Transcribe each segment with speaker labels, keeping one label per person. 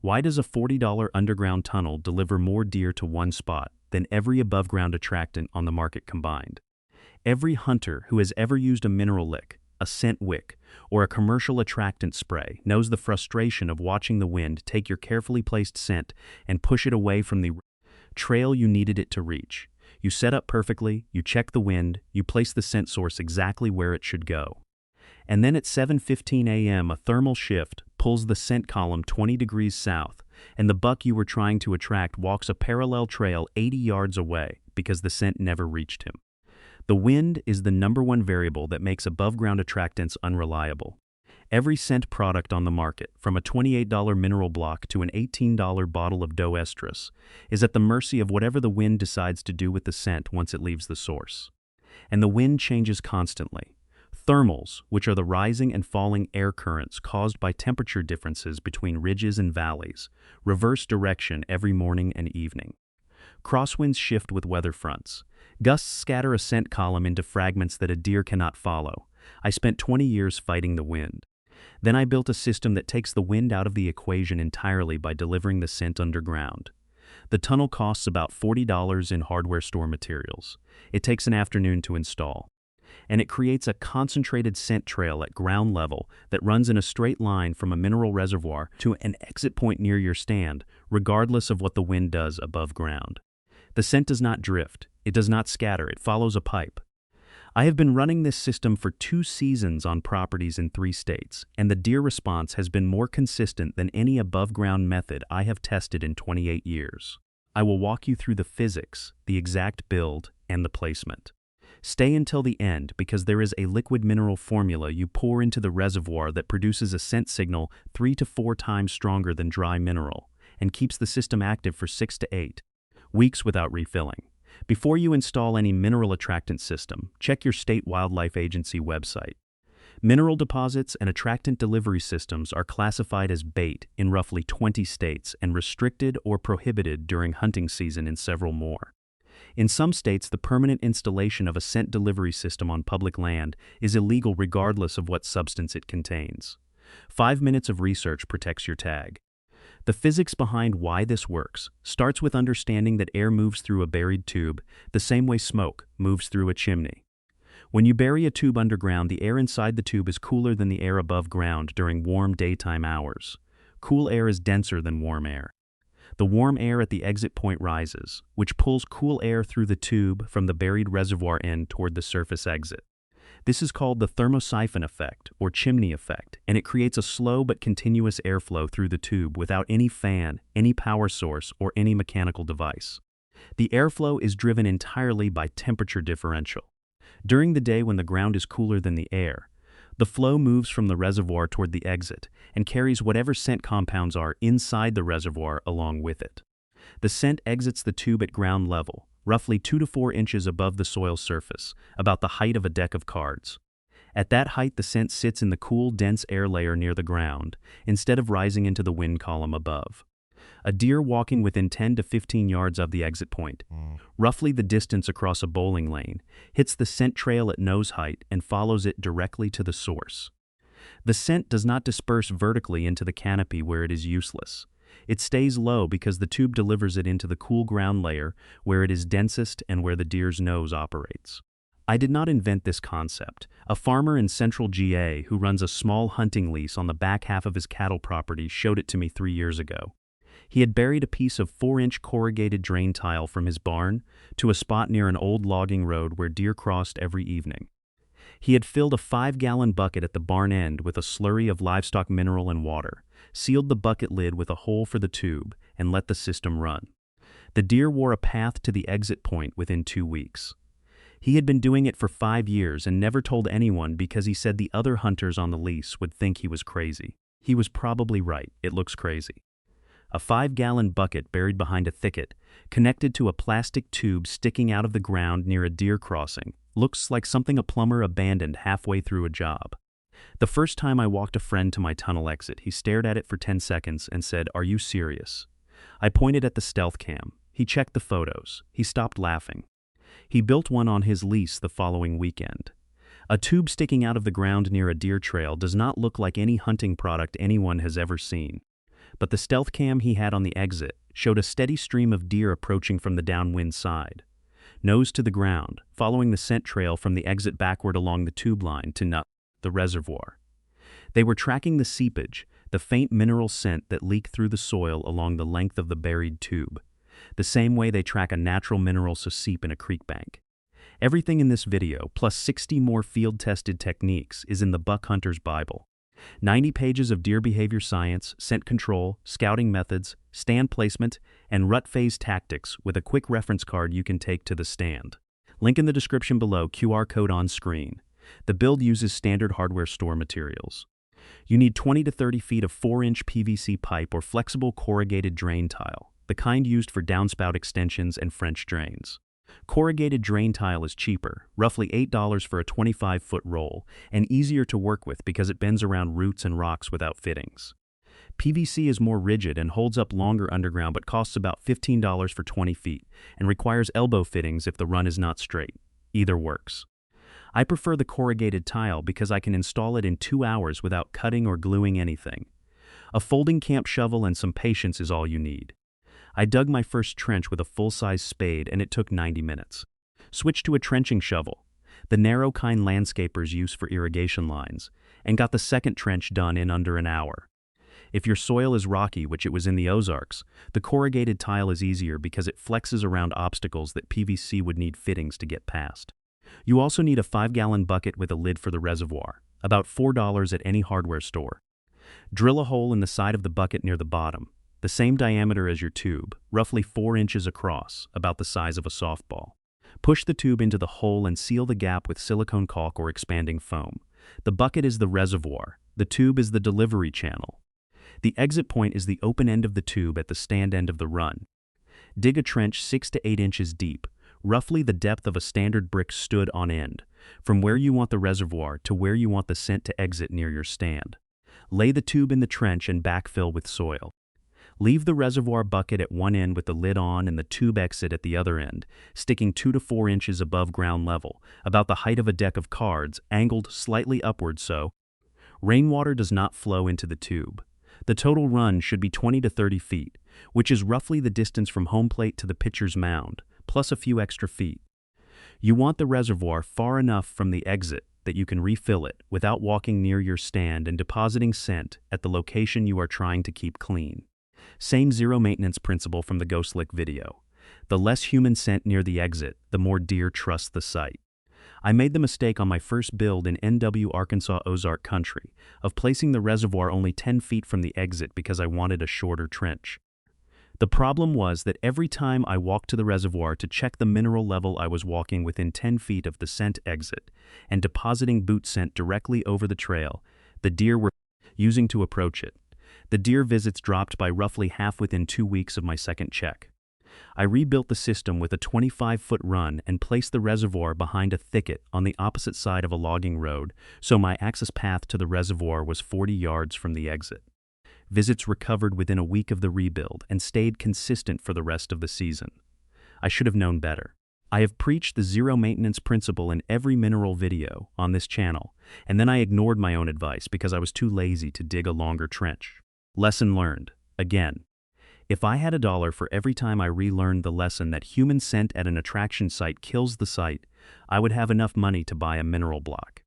Speaker 1: Why does a $40 underground tunnel deliver more deer to one spot than every above-ground attractant on the market combined? Every hunter who has ever used a mineral lick, a scent wick, or a commercial attractant spray knows the frustration of watching the wind take your carefully placed scent and push it away from the trail you needed it to reach. You set up perfectly, you check the wind, you place the scent source exactly where it should go. And then at 7:15 a.m. a thermal shift pulls the scent column 20 degrees south, and the buck you were trying to attract walks a parallel trail 80 yards away because the scent never reached him. The wind is the #1 variable that makes above-ground attractants unreliable. Every scent product on the market, from a $28 mineral block to an $18 bottle of doe estrus, is at the mercy of whatever the wind decides to do with the scent once it leaves the source. And the wind changes constantly. Thermals, which are the rising and falling air currents caused by temperature differences between ridges and valleys, reverse direction every morning and evening. Crosswinds shift with weather fronts. Gusts scatter a scent column into fragments that a deer cannot follow. I spent 20 years fighting the wind. Then I built a system that takes the wind out of the equation entirely by delivering the scent underground. The tunnel costs about $40 in hardware store materials. It takes an afternoon to install. And it creates a concentrated scent trail at ground level that runs in a straight line from a mineral reservoir to an exit point near your stand, regardless of what the wind does above ground. The scent does not drift, it does not scatter, it follows a pipe. I have been running this system for 2 seasons on properties in 3 states, and the deer response has been more consistent than any above-ground method I have tested in 28 years. I will walk you through the physics, the exact build, and the placement. Stay until the end because there is a liquid mineral formula you pour into the reservoir that produces a scent signal 3 to 4 times stronger than dry mineral and keeps the system active for 6 to 8 weeks without refilling. Before you install any mineral attractant system, check your state wildlife agency website. Mineral deposits and attractant delivery systems are classified as bait in roughly 20 states and restricted or prohibited during hunting season in several more. In some states, the permanent installation of a scent delivery system on public land is illegal regardless of what substance it contains. 5 minutes of research protects your tag. The physics behind why this works starts with understanding that air moves through a buried tube the same way smoke moves through a chimney. When you bury a tube underground, the air inside the tube is cooler than the air above ground during warm daytime hours. Cool air is denser than warm air. The warm air at the exit point rises, which pulls cool air through the tube from the buried reservoir end toward the surface exit. This is called the thermosiphon effect, or chimney effect, and it creates a slow but continuous airflow through the tube without any fan, any power source, or any mechanical device. The airflow is driven entirely by temperature differential. During the day when the ground is cooler than the air, the flow moves from the reservoir toward the exit and carries whatever scent compounds are inside the reservoir along with it. The scent exits the tube at ground level, roughly 2 to 4 inches above the soil surface, about the height of a deck of cards. At that height, the scent sits in the cool, dense air layer near the ground, instead of rising into the wind column above. A deer walking within 10 to 15 yards of the exit point, roughly the distance across a bowling lane, hits the scent trail at nose height and follows it directly to the source. The scent does not disperse vertically into the canopy where it is useless. It stays low because the tube delivers it into the cool ground layer where it is densest and where the deer's nose operates. I did not invent this concept. A farmer in central GA who runs a small hunting lease on the back half of his cattle property showed it to me 3 years ago. He had buried a piece of 4-inch corrugated drain tile from his barn to a spot near an old logging road where deer crossed every evening. He had filled a 5-gallon bucket at the barn end with a slurry of livestock mineral and water, sealed the bucket lid with a hole for the tube, and let the system run. The deer wore a path to the exit point within 2 weeks. He had been doing it for 5 years and never told anyone because he said the other hunters on the lease would think he was crazy. He was probably right, it looks crazy. A 5-gallon bucket buried behind a thicket, connected to a plastic tube sticking out of the ground near a deer crossing, looks like something a plumber abandoned halfway through a job. The first time I walked a friend to my tunnel exit, he stared at it for 10 seconds and said, "Are you serious?" I pointed at the stealth cam. He checked the photos. He stopped laughing. He built one on his lease the following weekend. A tube sticking out of the ground near a deer trail does not look like any hunting product anyone has ever seen. but the stealth cam he had on the exit showed a steady stream of deer approaching from the downwind side. Nose to the ground, following the scent trail from the exit backward along the tube line to the reservoir. They were tracking the seepage, the faint mineral scent that leaked through the soil along the length of the buried tube, the same way they track a natural mineral seep in a creek bank. Everything in this video, plus 60 more field-tested techniques, is in the Buck Hunter's Bible. 90 pages of deer behavior science, scent control, scouting methods, stand placement, and rut phase tactics with a quick reference card you can take to the stand. Link in the description below, QR code on screen. The build uses standard hardware store materials. You need 20 to 30 feet of 4-inch PVC pipe or flexible corrugated drain tile, the kind used for downspout extensions and French drains. Corrugated drain tile is cheaper, roughly $8 for a 25-foot roll, and easier to work with because it bends around roots and rocks without fittings. PVC is more rigid and holds up longer underground but costs about $15 for 20 feet and requires elbow fittings if the run is not straight. Either works. I prefer the corrugated tile because I can install it in 2 hours without cutting or gluing anything. A folding camp shovel and some patience is all you need. I dug my first trench with a full-size spade and it took 90 minutes. Switched to a trenching shovel, the narrow kind landscapers use for irrigation lines, and got the second trench done in under an hour. If your soil is rocky, which it was in the Ozarks, the corrugated tile is easier because it flexes around obstacles that PVC would need fittings to get past. You also need a 5-gallon bucket with a lid for the reservoir, about $4 at any hardware store. Drill a hole in the side of the bucket near the bottom, the same diameter as your tube, roughly 4 inches across, about the size of a softball. Push the tube into the hole and seal the gap with silicone caulk or expanding foam. The bucket is the reservoir, the tube is the delivery channel. The exit point is the open end of the tube at the stand end of the run. Dig a trench 6 to 8 inches deep, roughly the depth of a standard brick stood on end, from where you want the reservoir to where you want the scent to exit near your stand. Lay the tube in the trench and backfill with soil. Leave the reservoir bucket at one end with the lid on and the tube exit at the other end, sticking 2 to 4 inches above ground level, about the height of a deck of cards, angled slightly upward so rainwater does not flow into the tube. The total run should be 20 to 30 feet, which is roughly the distance from home plate to the pitcher's mound, plus a few extra feet. You want the reservoir far enough from the exit that you can refill it without walking near your stand and depositing scent at the location you are trying to keep clean. Same zero maintenance principle from the Ghost Lick video. The less human scent near the exit, the more deer trust the site. I made the mistake on my first build in NW Arkansas Ozark country of placing the reservoir only 10 feet from the exit because I wanted a shorter trench. The problem was that every time I walked to the reservoir to check the mineral level, I was walking within 10 feet of the scent exit and depositing boot scent directly over the trail the deer were using to approach it. The deer visits dropped by roughly half within 2 weeks of my second check. I rebuilt the system with a 25-foot run and placed the reservoir behind a thicket on the opposite side of a logging road, so my access path to the reservoir was 40 yards from the exit. Visits recovered within a week of the rebuild and stayed consistent for the rest of the season. I should have known better. I have preached the zero maintenance principle in every mineral video on this channel, and then I ignored my own advice because I was too lazy to dig a longer trench. Lesson learned. Again. If I had $1 for every time I relearned the lesson that human scent at an attraction site kills the site, I would have enough money to buy a mineral block,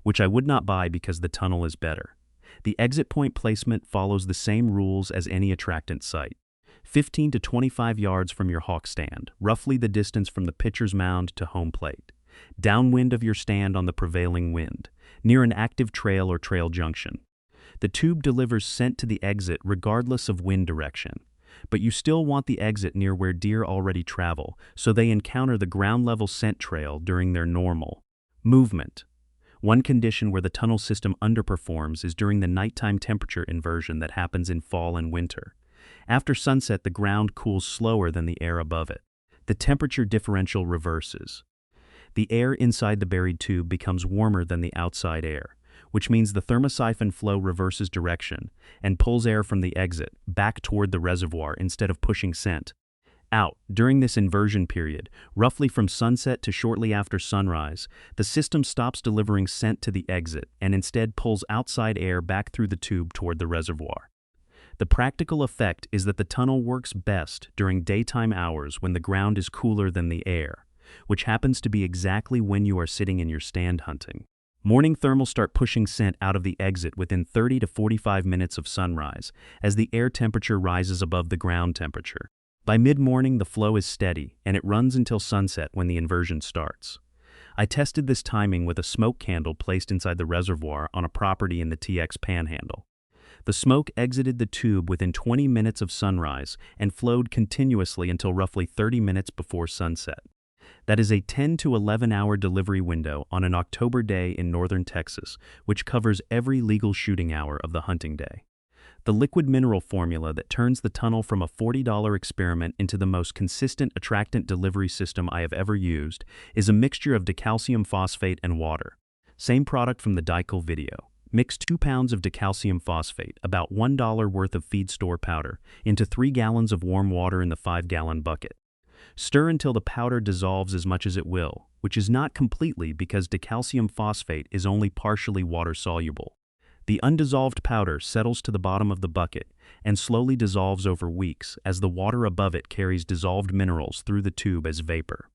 Speaker 1: which I would not buy because the tunnel is better. The exit point placement follows the same rules as any attractant site. 15 to 25 yards from your hawk stand, roughly the distance from the pitcher's mound to home plate. Downwind of your stand on the prevailing wind, near an active trail or trail junction. The tube delivers scent to the exit regardless of wind direction, but you still want the exit near where deer already travel, so they encounter the ground-level scent trail during their normal movement. One condition where the tunnel system underperforms is during the nighttime temperature inversion that happens in fall and winter. After sunset, the ground cools slower than the air above it. The temperature differential reverses. The air inside the buried tube becomes warmer than the outside air, which means the thermosiphon flow reverses direction and pulls air from the exit back toward the reservoir instead of pushing scent out. During this inversion period, roughly from sunset to shortly after sunrise, the system stops delivering scent to the exit and instead pulls outside air back through the tube toward the reservoir. The practical effect is that the tunnel works best during daytime hours when the ground is cooler than the air, which happens to be exactly when you are sitting in your stand hunting. Morning thermals start pushing scent out of the exit within 30 to 45 minutes of sunrise, as the air temperature rises above the ground temperature. By mid-morning, the flow is steady, and it runs until sunset when the inversion starts. I tested this timing with a smoke candle placed inside the reservoir on a property in the TX Panhandle. The smoke exited the tube within 20 minutes of sunrise and flowed continuously until roughly 30 minutes before sunset. That is a 10 to 11-hour delivery window on an October day in northern Texas, which covers every legal shooting hour of the hunting day. The liquid mineral formula that turns the tunnel from a $40 experiment into the most consistent attractant delivery system I have ever used is a mixture of decalcium phosphate and water. Same product from the Dickel video. Mix 2 pounds of decalcium phosphate, about $1 worth of feed store powder, into 3 gallons of warm water in the 5-gallon bucket. Stir until the powder dissolves as much as it will, which is not completely because decalcium phosphate is only partially water-soluble. The undissolved powder settles to the bottom of the bucket and slowly dissolves over weeks as the water above it carries dissolved minerals through the tube as vapor.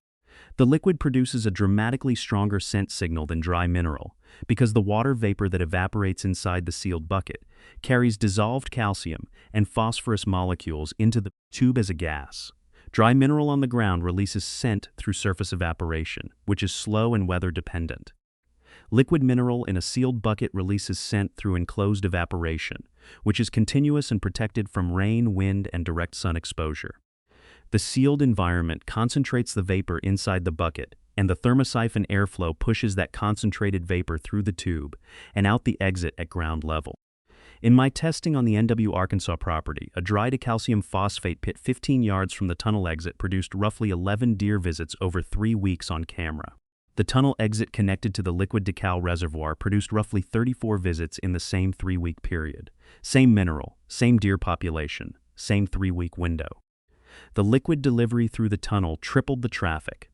Speaker 1: The liquid produces a dramatically stronger scent signal than dry mineral because the water vapor that evaporates inside the sealed bucket carries dissolved calcium and phosphorus molecules into the tube as a gas. Dry mineral on the ground releases scent through surface evaporation, which is slow and weather dependent. Liquid mineral in a sealed bucket releases scent through enclosed evaporation, which is continuous and protected from rain, wind, and direct sun exposure. The sealed environment concentrates the vapor inside the bucket, and the thermosiphon airflow pushes that concentrated vapor through the tube and out the exit at ground level. In my testing on the NW Arkansas property, a dry decalcium phosphate pit 15 yards from the tunnel exit produced roughly 11 deer visits over 3 weeks on camera. The tunnel exit connected to the liquid decal reservoir produced roughly 34 visits in the same 3-week period. Same mineral, same deer population, same 3-week window. The liquid delivery through the tunnel tripled the traffic.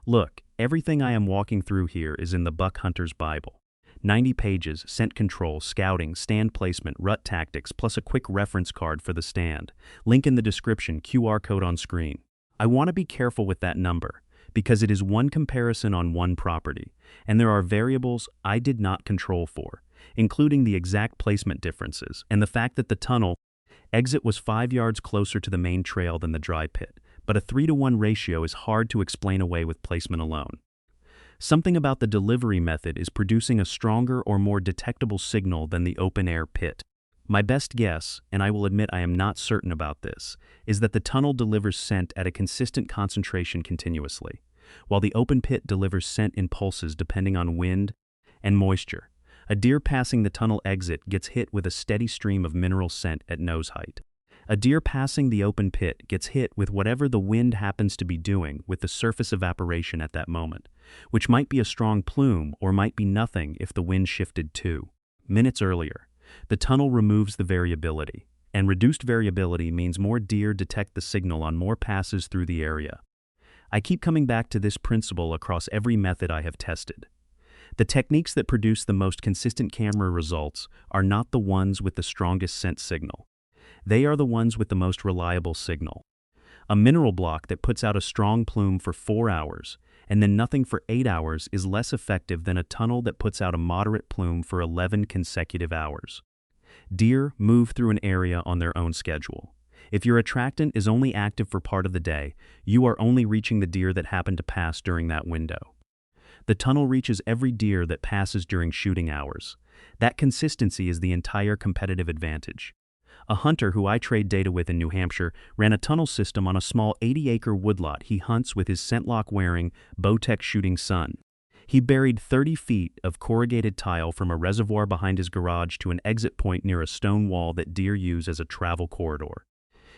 Speaker 1: Look, everything I am walking through here is in the Buck Hunter's Bible. 90 pages, scent control, scouting, stand placement, rut tactics, plus a quick reference card for the stand. Link in the description, QR code on screen. I want to be careful with that number, because it is one comparison on one property, and there are variables I did not control for, including the exact placement differences and the fact that the tunnel exit was 5 yards closer to the main trail than the dry pit, but a 3-to-1 ratio is hard to explain away with placement alone. Something about the delivery method is producing a stronger or more detectable signal than the open-air pit. My best guess, and I will admit I am not certain about this, is that the tunnel delivers scent at a consistent concentration continuously, while the open pit delivers scent in pulses depending on wind and moisture. A deer passing the tunnel exit gets hit with a steady stream of mineral scent at nose height. A deer passing the open pit gets hit with whatever the wind happens to be doing with the surface evaporation at that moment, which might be a strong plume or might be nothing if the wind shifted 2 minutes earlier. The tunnel removes the variability, and reduced variability means more deer detect the signal on more passes through the area. I keep coming back to this principle across every method I have tested. The techniques that produce the most consistent camera results are not the ones with the strongest scent signal. They are the ones with the most reliable signal. A mineral block that puts out a strong plume for 4 hours and then nothing for 8 hours is less effective than a tunnel that puts out a moderate plume for 11 consecutive hours. Deer move through an area on their own schedule. If your attractant is only active for part of the day, you are only reaching the deer that happen to pass during that window. The tunnel reaches every deer that passes during shooting hours. That consistency is the entire competitive advantage. A hunter who I trade data with in New Hampshire ran a tunnel system on a small 80-acre woodlot he hunts with his scentlock-wearing, Bowtech shooting son. He buried 30 feet of corrugated tile from a reservoir behind his garage to an exit point near a stone wall that deer use as a travel corridor.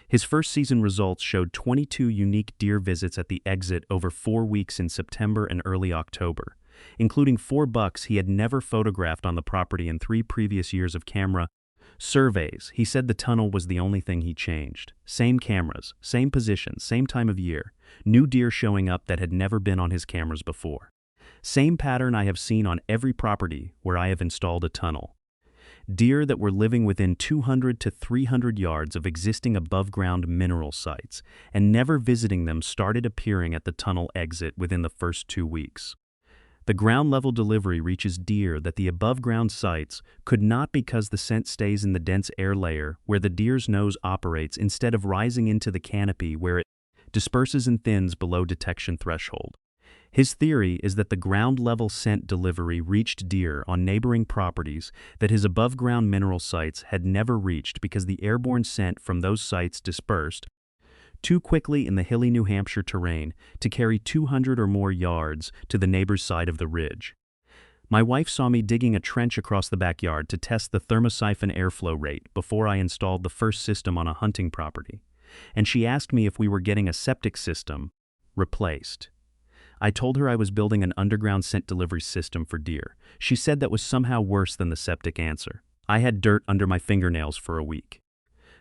Speaker 1: His first season results showed 22 unique deer visits at the exit over 4 weeks in September and early October, including 4 bucks he had never photographed on the property in 3 previous years of camera surveys. He said the tunnel was the only thing he changed. Same cameras, same positions, same time of year. New deer showing up that had never been on his cameras before. Same pattern I have seen on every property where I have installed a tunnel. Deer that were living within 200 to 300 yards of existing above-ground mineral sites and never visiting them started appearing at the tunnel exit within the first 2 weeks. The ground-level delivery reaches deer that the above-ground sites could not because the scent stays in the dense air layer where the deer's nose operates instead of rising into the canopy where it disperses and thins below detection threshold. His theory is that the ground-level scent delivery reached deer on neighboring properties that his above-ground mineral sites had never reached because the airborne scent from those sites dispersed too quickly in the hilly New Hampshire terrain to carry 200 or more yards to the neighbor's side of the ridge. My wife saw me digging a trench across the backyard to test the thermosiphon airflow rate before I installed the first system on a hunting property, and she asked me if we were getting a septic system replaced. I told her I was building an underground scent delivery system for deer. She said that was somehow worse than the septic answer. I had dirt under my fingernails for a week.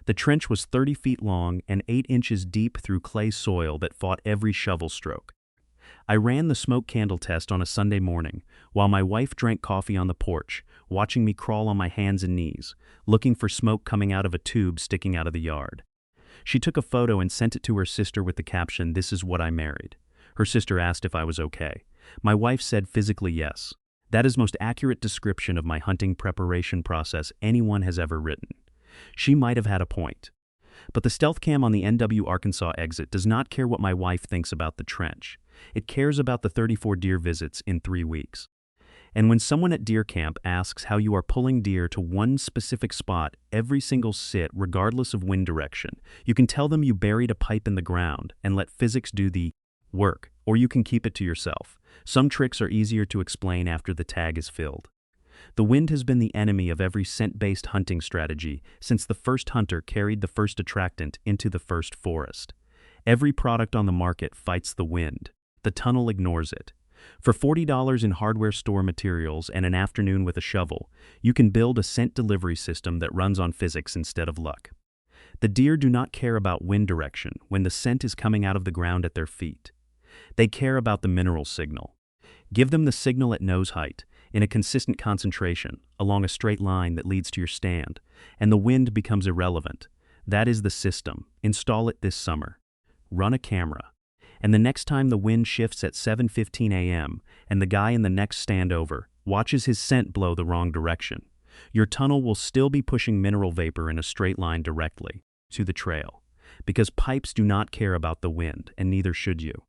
Speaker 1: The trench was 30 feet long and 8 inches deep through clay soil that fought every shovel stroke. I ran the smoke candle test on a Sunday morning, while my wife drank coffee on the porch, watching me crawl on my hands and knees, looking for smoke coming out of a tube sticking out of the yard. She took a photo and sent it to her sister with the caption, "This is what I married." Her sister asked if I was okay. My wife said physically yes. That is the most accurate description of my hunting preparation process anyone has ever written. She might have had a point. But the stealth cam on the NW Arkansas exit does not care what my wife thinks about the trench. It cares about the 34 deer visits in 3 weeks. And when someone at deer camp asks how you are pulling deer to one specific spot every single sit regardless of wind direction, you can tell them you buried a pipe in the ground and let physics do the work, or you can keep it to yourself. Some tricks are easier to explain after the tag is filled. The wind has been the enemy of every scent-based hunting strategy since the first hunter carried the first attractant into the first forest. Every product on the market fights the wind. The tunnel ignores it. For $40 in hardware store materials and an afternoon with a shovel, you can build a scent delivery system that runs on physics instead of luck. The deer do not care about wind direction when the scent is coming out of the ground at their feet. They care about the mineral signal. Give them the signal at nose height, in a consistent concentration, along a straight line that leads to your stand, and the wind becomes irrelevant. That is the system. Install it this summer. Run a camera. And the next time the wind shifts at 7:15 a.m. and the guy in the next stand over watches his scent blow the wrong direction, your tunnel will still be pushing mineral vapor in a straight line directly to the trail, because pipes do not care about the wind, and neither should you.